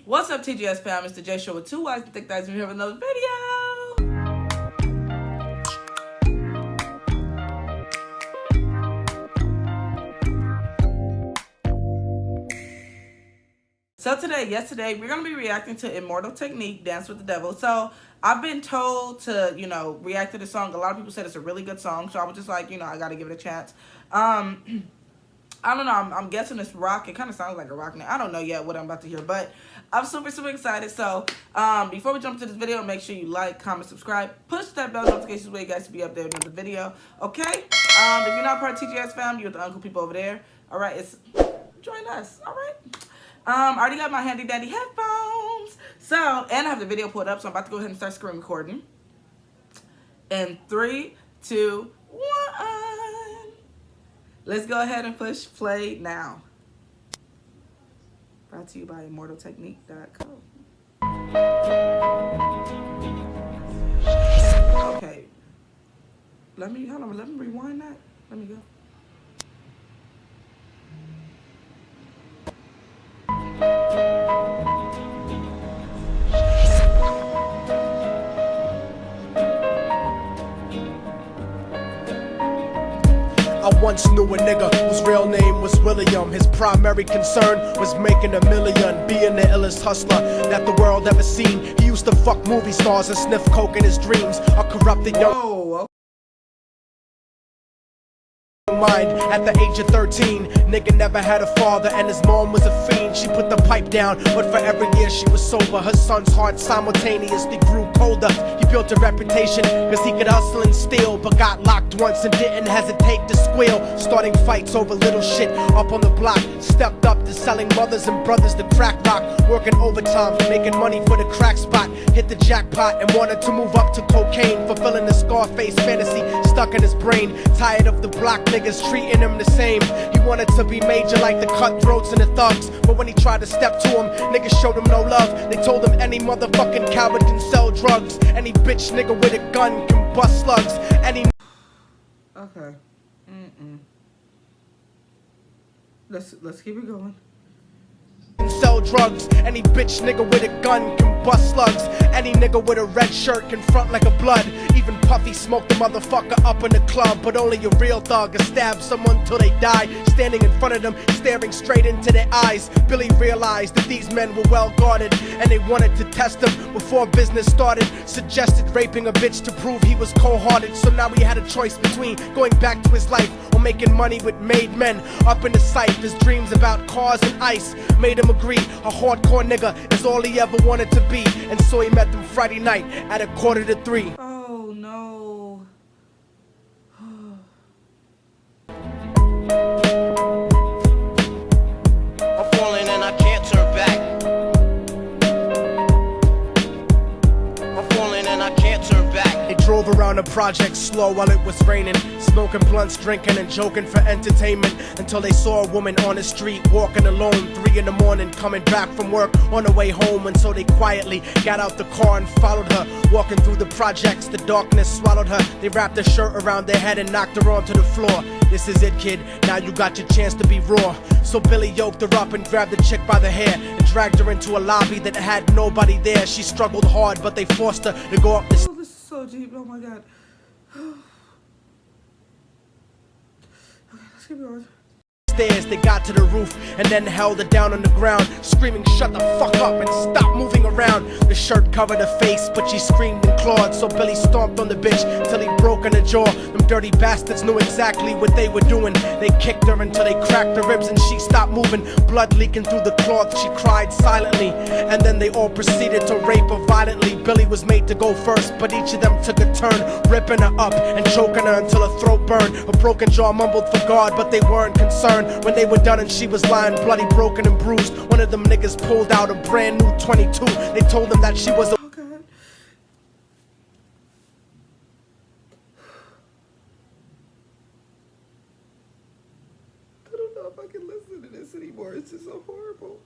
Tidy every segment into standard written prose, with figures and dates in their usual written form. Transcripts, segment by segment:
What's up, TGS fam? It's the J Show with two wives and thick thighs. We're here with another video. So yesterday, we're going to be reacting to Immortal Technique, Dance with the Devil. So I've been told to, react to the song. A lot of people said it's a really good song. So I was just like, I got to give it a chance. I don't know. I'm guessing it's rock. It kind of sounds like a rock name. I don't know yet what I'm about to hear, but I'm super, super excited. So before we jump into this video, make sure you like, comment, subscribe. Push that bell notification so you guys to be updated with the video, okay? If you're not part of TGS fam, you're the uncle people over there. All right, join us, all right? I already got my handy dandy headphones. So, and I have the video pulled up, so I'm about to go ahead and start screen recording. In 3, 2, 1. Let's go ahead and push play now. Brought to you by immortaltechnique.co. Okay. Let me rewind that. Let me go. I once knew a nigga whose real name was William. His primary concern was making $1 million, being the illest hustler that the world ever seen. He used to fuck movie stars and sniff coke in his dreams. A corrupted young mind at the age of 13. Nigga never had a father and his mom was a fiend. She put the pipe down, but for every year she was sober, her son's heart simultaneously grew colder. He built a reputation cause he could hustle and steal, but got locked once and didn't hesitate to squeal. Starting fights over little shit up on the block. Stepped up to selling mothers and brothers to crack rock. Working overtime, making money for the crack spot. Hit the jackpot and wanted to move up to cocaine, fulfilling the Scarface fantasy stuck in his brain. Tired of the block niggas treating him the same. He wanted to be major like the cutthroats and the thugs, but when he tried to step to him, niggas showed him no love. They told him any motherfucking coward can sell drugs. Any bitch nigga with a gun can bust slugs. Any Okay. Let's keep it going. Sell drugs. Any bitch nigga with a gun can bust slugs. Any nigga with a red shirt can front like a blood. Even Puffy smoked the motherfucker up in the club, but only a real thug can stab someone till they die. Standing in front of them, staring straight into their eyes, Billy realized that these men were well guarded, and they wanted to test him before business started. Suggested raping a bitch to prove he was cold-hearted. So now he had a choice between going back to his life or making money with made men. Up in the sight, his dreams about cars and ice made him agree a hardcore nigga is all he ever wanted to be. And so he met them Friday night at 2:45. Oh no. I'm falling and I can't turn back. I'm falling and I can't turn back. They drove around the project slow while it was raining, smoking blunts, drinking and joking for entertainment, until they saw a woman on the street walking alone, 3 in the morning, coming back from work on the way home. And so they quietly got out the car and followed her, walking through the projects. The darkness swallowed her. They wrapped her shirt around their head and knocked her onto the floor. This is it, kid, now you got your chance to be raw. So Billy yoked her up and grabbed the chick by the hair and dragged her into a lobby that had nobody there. She struggled hard, but they forced her to go up the Oh, this is so deep. Oh my god. Okay, let's keep going. stairs. They got to the roof and then held her down on the ground, screaming, "Shut the fuck up and stop moving around." The shirt covered her face, but she screamed and clawed. So Billy stomped on the bitch till he broke in her jaw. Them dirty bastards knew exactly what they were doing. They kicked her until they cracked her ribs and she stopped moving. Blood leaking through the cloth, she cried silently. And then they all proceeded to rape her violently. Billy was made to go first, but each of them took a turn, ripping her up and choking her until her throat burned. Her broken jaw mumbled for God, but they weren't concerned. When they were done and she was lying bloody, broken and bruised, one of them niggas pulled out a brand new 22. They told them that she was a I don't know if I can listen to this anymore. It's just so horrible.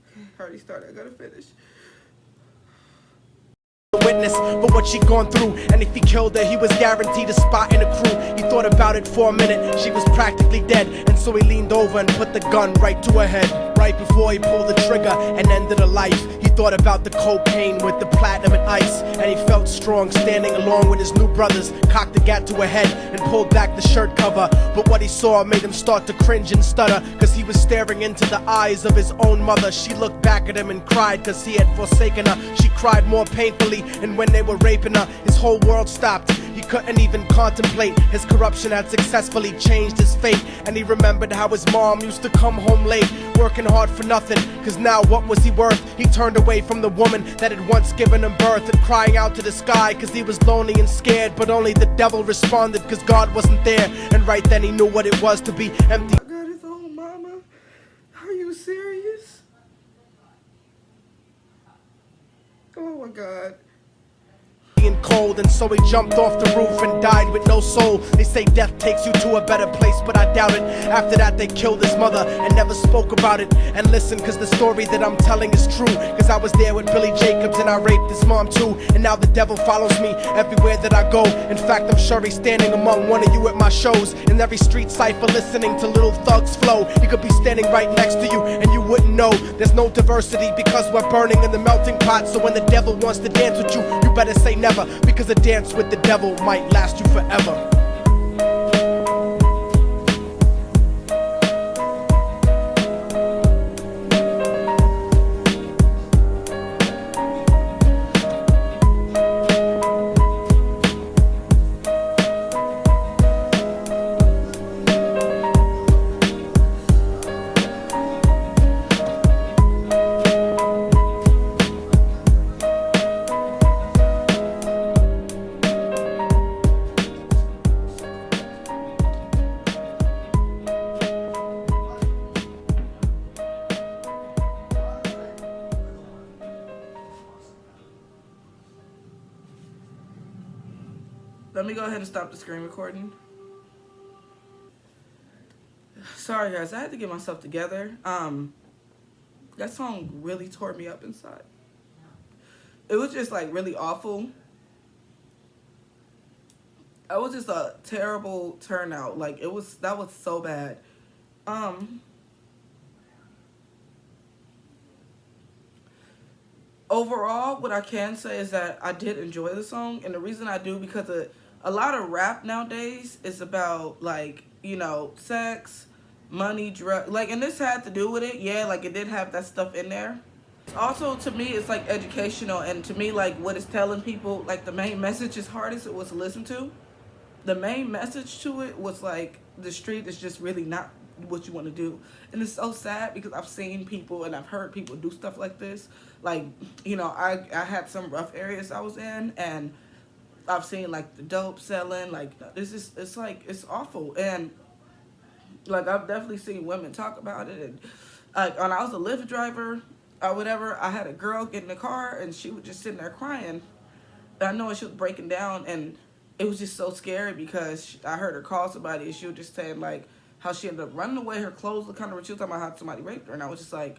Okay, I already started. I gotta finish. witness for what she gone through, and if he killed her, he was guaranteed a spot in the crew. He about it for a minute. She was practically dead, and so he leaned over and put the gun right to her head. Right before he pulled the trigger and ended her life, he thought about the cocaine with the platinum and ice, and he felt strong standing along with his new brothers, cocked the gat to her head and pulled back the shirt cover. But what he saw made him start to cringe and stutter, cause he was staring into the eyes of his own mother. She looked back at him and cried cause he had forsaken her. She cried more painfully, and when they were raping her, his whole world stopped. He couldn't even contemplate. His corruption had successfully changed his fate, and he remembered how his mom used to come home late, working hard for nothing, cause now what was he worth? He turned away from the woman that had once given him birth, and crying out to the sky cause he was lonely and scared. But only the devil responded cause God wasn't there, and right then he knew what it was to be empty. I got his own mama. Are you serious? Oh my God. And cold, and so he jumped off the roof and died with no soul. They say death takes you to a better place, but I doubt it. After that they killed his mother and never spoke about it. And listen, cause the story that I'm telling is true, cause I was there with Billy Jacobs and I raped his mom too. And now the devil follows me everywhere that I go. In fact, I'm sure he's standing among one of you at my shows, in every street cipher listening to Little Thug's flow. He could be standing right next to you and you wouldn't know. There's no diversity because we're burning in the melting pot. So when the devil wants to dance with you, you better say never, because a dance with the devil might last you forever. Let me go ahead and stop the screen recording. Sorry guys, I had to get myself together. That song really tore me up inside. It was just like really awful. It was just a terrible turnout. Like that was so bad. Overall, what I can say is that I did enjoy the song, and the reason I do because a lot of rap nowadays is about, like, you know, sex, money, drug, like, and this had to do with it. Yeah, like it did have that stuff in there. Also, to me, it's like educational, and to me, like what it's telling people, like the main message is hardest it was to listen to. The main message to it was like the street is just really not what you want to do, and it's so sad because I've seen people and I've heard people do stuff like this. Like, you know, I had some rough areas I was in, and I've seen like the dope selling, like it's like it's awful. And like I've definitely seen women talk about it, and like when I was a Lyft driver or whatever, I had a girl get in the car and she was just sitting there crying. And I know she was breaking down, and it was just so scary because I heard her call somebody and she was just saying like how she ended up running away, her clothes looked kind of, she was talking about how somebody raped her, and I was just like,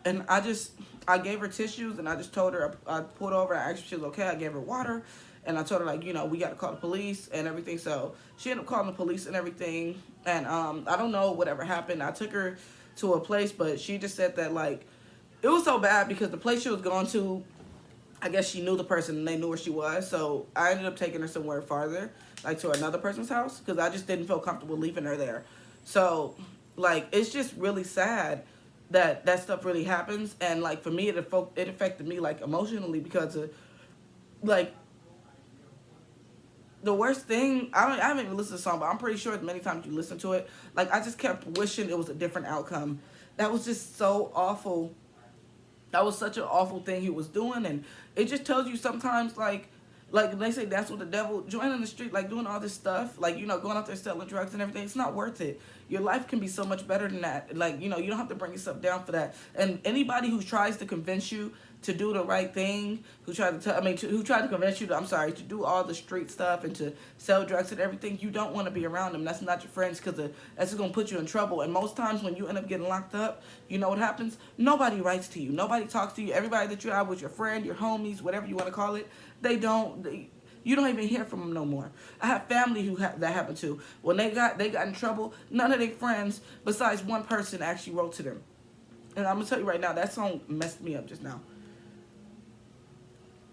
and I gave her tissues, and I just told her, I pulled over, I asked if she was okay, I gave her water, and I told her, like, you know, we got to call the police and everything. So she ended up calling the police and everything, and I don't know whatever happened. I took her to a place, but she just said that, like, it was so bad because the place she was going to, I guess she knew the person and they knew where she was, so I ended up taking her somewhere farther, like to another person's house, because I just didn't feel comfortable leaving her there. So, like, it's just really sad that that stuff really happens, and like for me it affected me like emotionally because of, like, the worst thing, I haven't even listened to the song, but I'm pretty sure as many times you listen to it, like, I just kept wishing it was a different outcome. That was just so awful. That was such an awful thing he was doing, and it just tells you sometimes, like they say that's what the devil, joining the street, like doing all this stuff, like, you know, going out there selling drugs and everything, it's not worth it. Your life can be so much better than that. Like, you know, you don't have to bring yourself down for that. And anybody who tries to convince you to do the right thing, who tried to convince you to, to do all the street stuff and to sell drugs and everything, you don't want to be around them. That's not your friends, because that's just going to put you in trouble. And most times when you end up getting locked up, you know what happens? Nobody writes to you. Nobody talks to you. Everybody that you have with your friend, your homies, whatever you want to call it, they don't. You don't even hear from them no more. I have family that happened to. When they got in trouble, none of their friends besides one person actually wrote to them. And I'm gonna tell you right now, that song messed me up just now.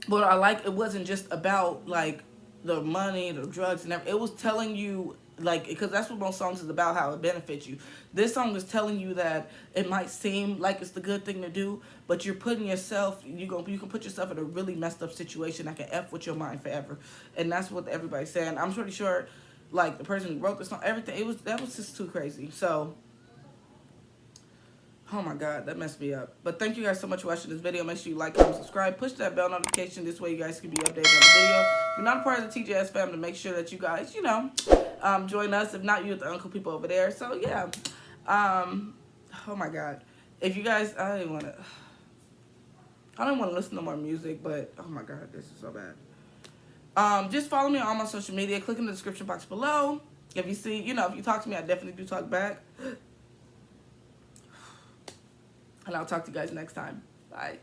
But I like it wasn't just about like the money, the drugs, and everything. It was telling you like because that's what most songs is about, how it benefits you. This song is telling you that it might seem like it's the good thing to do, but you're putting yourself you can put yourself in a really messed up situation that can F with your mind forever. And that's what everybody's saying. I'm pretty sure like the person who wrote the song, everything, that was just too crazy. So oh my God, that messed me up. But thank you guys so much for watching this video. Make sure you like, comment, subscribe. Push that bell notification. This way you guys can be updated on the video. If you're not a part of the TJS family, make sure that you guys, join us. If not, you with the uncle people over there. So, yeah. Oh my God. If you guys, I don't want to listen to more music, but oh my God, this is so bad. Just follow me on all my social media. Click in the description box below. If you see, if you talk to me, I definitely do talk back. And I'll talk to you guys next time. Bye.